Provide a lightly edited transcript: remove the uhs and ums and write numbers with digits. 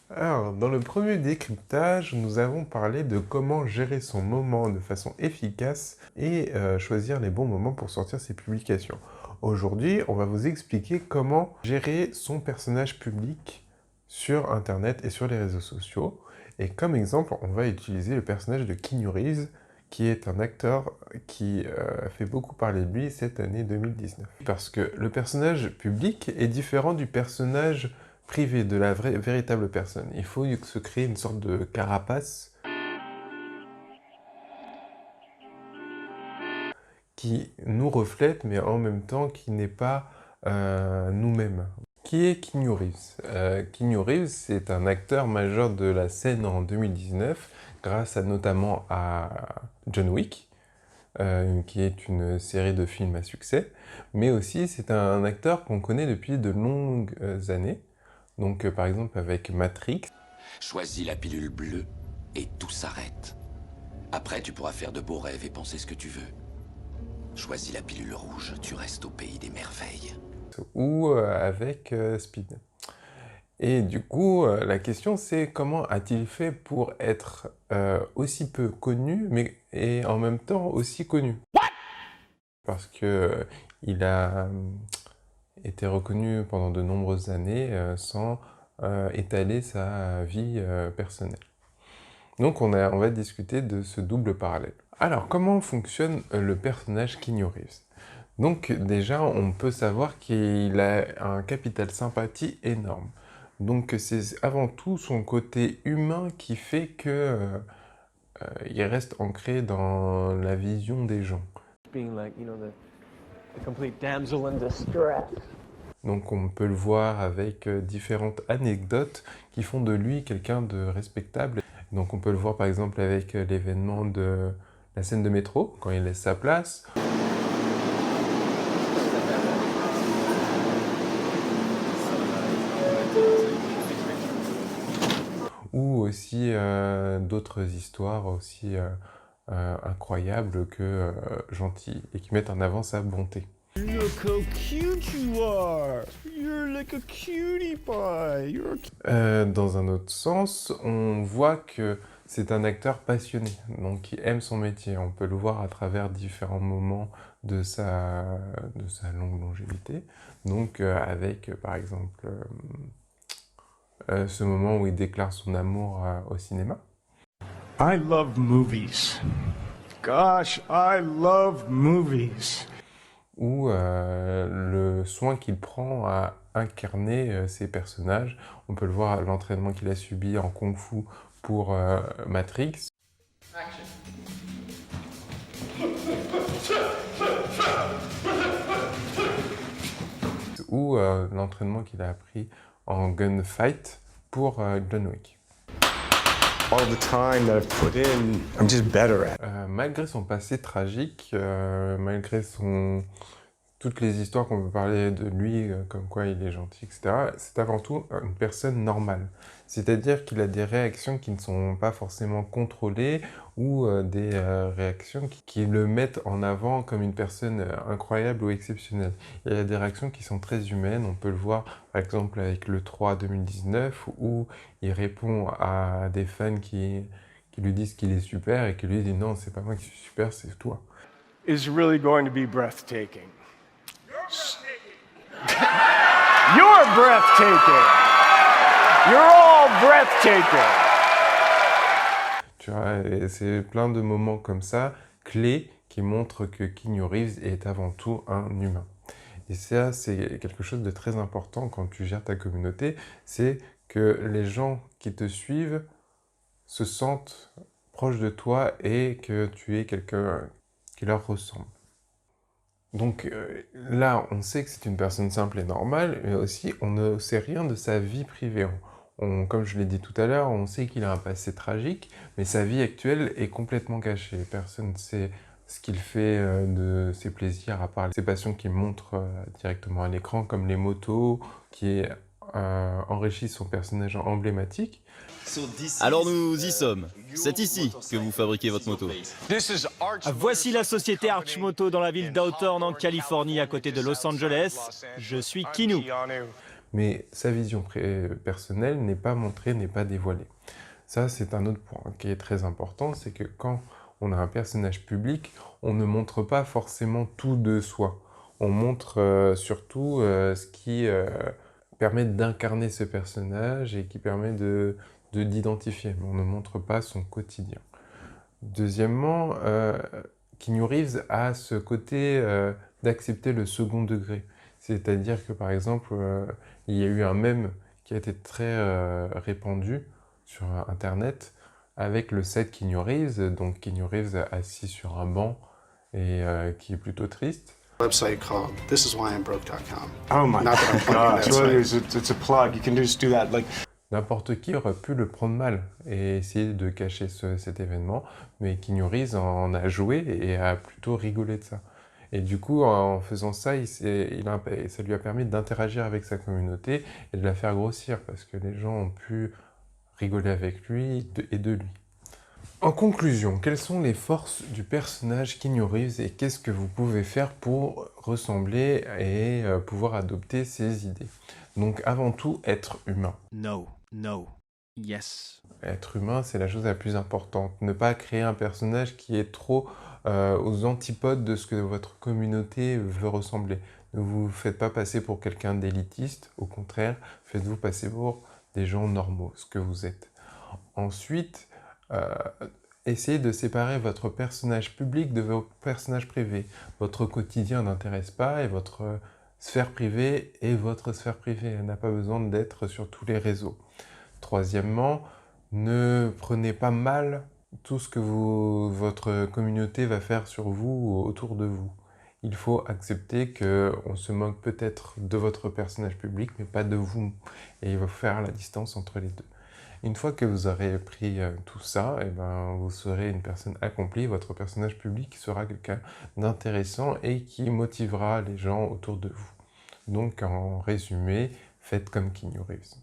Alors, dans le premier décryptage, nous avons parlé de comment gérer son moment de façon efficace et choisir les bons moments pour sortir ses publications. Aujourd'hui, on va vous expliquer comment gérer son personnage public sur Internet et sur les réseaux sociaux. Et comme exemple, on va utiliser le personnage de Keanu Reeves, qui est un acteur qui a fait beaucoup parler de lui cette année 2019. Parce que le personnage public est différent du personnage privé, de la véritable personne. Il faut se créer une sorte de carapace qui nous reflète, mais en même temps qui n'est pas nous-mêmes. Qui est Keanu Reeves? Keanu Reeves, c'est un acteur majeur de la scène en 2019, grâce notamment à John Wick, qui est une série de films à succès, mais aussi c'est un acteur qu'on connaît depuis de longues années, donc par exemple avec Matrix. Choisis la pilule bleue et tout s'arrête. Après, tu pourras faire de beaux rêves et penser ce que tu veux. Choisis la pilule rouge, tu restes au pays des merveilles. Ou avec Speed. Et du coup, la question c'est comment a-t-il fait pour être aussi peu connu, mais et en même temps aussi connu? Parce que il a été reconnu pendant de nombreuses années sans étaler sa vie personnelle. Donc on va discuter de ce double parallèle. Alors, comment fonctionne le personnage Keanu Reeves? Donc déjà, on peut savoir qu'il a un capital sympathie énorme. Donc c'est avant tout son côté humain qui fait que il reste ancré dans la vision des gens. Donc on peut le voir avec différentes anecdotes qui font de lui quelqu'un de respectable. Donc on peut le voir par exemple avec l'événement de la scène de métro, quand il laisse sa place. Ou aussi d'autres histoires aussi incroyables que gentilles et qui mettent en avant sa bonté. Look how cute you are! You're like a cutie pie! Dans un autre sens, on voit que c'est un acteur passionné, donc qui aime son métier. On peut le voir à travers différents moments de sa longue longévité. Donc avec par exemple ce moment où il déclare son amour au cinéma. I love movies. Gosh, I love movies. Ou le soin qu'il prend à incarner ses personnages. On peut le voir à l'entraînement qu'il a subi en Kung Fu pour Matrix. Ou l'entraînement qu'il a appris en gunfight pour John Wick. All the time that I've put in, I'm just better at. Malgré son passé tragique, malgré toutes les histoires qu'on peut parler de lui, comme quoi il est gentil, etc., c'est avant tout une personne normale. C'est-à-dire qu'il a des réactions qui ne sont pas forcément contrôlées ou des réactions qui le mettent en avant comme une personne incroyable ou exceptionnelle. Il y a des réactions qui sont très humaines. On peut le voir par exemple avec le 3 2019 où il répond à des fans qui lui disent qu'il est super et qui lui disent non, c'est pas moi qui suis super, c'est toi. Is really going to be breathtaking. You're breathtaking! You're all breathtaking! Tu vois, c'est plein de moments comme ça, clés, qui montrent que Keanu Reeves est avant tout un humain. Et ça, c'est quelque chose de très important quand tu gères ta communauté, c'est que les gens qui te suivent se sentent proches de toi et que tu es quelqu'un qui leur ressemble. Donc là, on sait que c'est une personne simple et normale, mais aussi on ne sait rien de sa vie privée. Comme je l'ai dit tout à l'heure, on sait qu'il a un passé tragique, mais sa vie actuelle est complètement cachée. Personne ne sait ce qu'il fait de ses plaisirs, à part ses passions qu'il montre directement à l'écran, comme les motos, qui enrichissent son personnage emblématique. Alors nous y sommes. C'est ici que vous fabriquez votre moto. Voici la société Arch Moto dans la ville d'Hawthorne en Californie à côté de Los Angeles. Je suis Keanu. mais sa vision personnelle n'est pas montrée, n'est pas dévoilée. Ça, c'est un autre point qui est très important, c'est que quand on a un personnage public, on ne montre pas forcément tout de soi. On montre surtout ce qui permet d'incarner ce personnage et qui permet d'identifier, mais on ne montre pas son quotidien. Deuxièmement, Keanu Reeves a ce côté d'accepter le second degré. C'est-à-dire que, par exemple, il y a eu un mème qui a été très répandu sur Internet avec le set Keanu Reeves, donc Keanu Reeves assis sur un banc et qui est plutôt triste. Website called thisiswhyimbroke.com. Oh my Not that I'm plugging gosh, that well, site. it's a plug. You can just do that. Like, N'importe qui aurait pu le prendre mal et essayer de cacher cet événement, mais Keanu Reeves en a joué et a plutôt rigolé de ça. Et du coup, en faisant ça, ça lui a permis d'interagir avec sa communauté et de la faire grossir, parce que les gens ont pu rigoler avec lui et de lui. En conclusion, quelles sont les forces du personnage Keanu Reeves et qu'est-ce que vous pouvez faire pour ressembler et pouvoir adopter ses idées? Donc avant tout, être humain. No, no, yes. Être humain, c'est la chose la plus importante. Ne pas créer un personnage qui est trop aux antipodes de ce que votre communauté veut ressembler. Ne vous faites pas passer pour quelqu'un d'élitiste, au contraire, faites-vous passer pour des gens normaux, ce que vous êtes. Ensuite, essayez de séparer votre personnage public de votre personnage privé. Votre quotidien n'intéresse pas et votre sphère privée est votre sphère privée. Elle n'a pas besoin d'être sur tous les réseaux. Troisièmement, ne prenez pas mal tout ce que votre communauté va faire sur vous ou autour de vous. Il faut accepter qu'on se moque peut-être de votre personnage public, mais pas de vous. Et il faut faire la distance entre les deux. Une fois que vous aurez pris tout ça, eh ben, vous serez une personne accomplie. Votre personnage public sera quelqu'un d'intéressant et qui motivera les gens autour de vous. Donc, en résumé, faites comme Keanu Reeves.